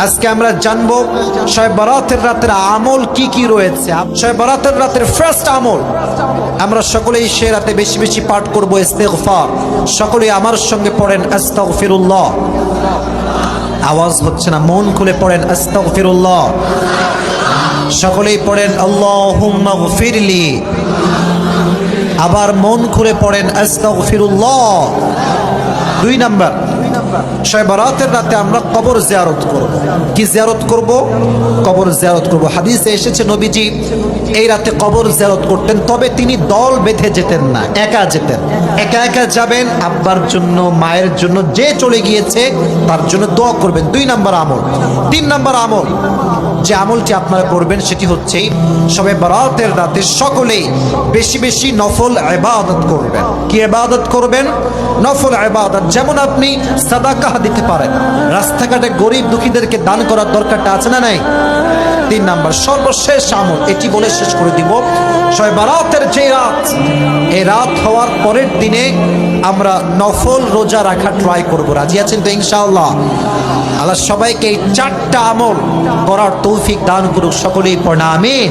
আজকে আমরা জানবো শবে বরাতের রাতের আমল কি কি রয়েছে। শবে বরাতের রাতের ফার্স্ট আমল, আমরা সকলেই সে রাতে বেশি বেশি পাঠ করব ইস্তিগফার। সকলেই আমার সঙ্গে পড়েন আস্তাগফিরুল্লাহ। আওয়াজ হচ্ছে না, মন খুলে পড়েন আস্তাগফিরুল্লাহ। সকলেই পড়েন আল্লাহুম্মা গফিরলি। আবার মন খুলে পড়েন আস্তাগফিরুল্লাহ। 2 নাম্বার, শবে বরাতের রাতে আমরা কবর জিয়ারত করব। কি জিয়ারত করব? কবর জিয়ারত করব। হাদিসে এসেছে নবীজি এই রাতে কবর জিয়ারত করতেন, তবে তিনি দল বেঁধে যেতেন না, একা যেতেন। একা একা যাবেন, আব্বার জন্য, মায়ের জন্য, যে চলে গিয়েছে তার জন্য দোয়া করবেন। 2 নাম্বার আমল। 3 নাম্বার আমল, যে আমলটি আপনারা করবেন সেটি হচ্ছে শবে বরাতের রাতে সকলেই বেশি বেশি নফল ইবাদত করবেন। কি ইবাদত করবেন? নফল ইবাদত। যেমন আপনি সাদাকা দিতে পারেন, রাস্তাঘাটে গরিব দুঃখীদেরকে দান করার দরকারটা আছে না নাই? 3 নাম্বার, সর্বশেষ আমল, এটি বলে শেষ করে দিব। শবে বরাতের যে রাত, এই রাত হওয়ার পরের দিনে আমরা নফল রোজা রাখা ট্রাই করব। রাজি আছেন তো ইনশাআল্লাহ? আল্লাহ সবাইকে এই 4টা আমল করার তৌফিক দান করুক। সকলেই পড়না আমিন।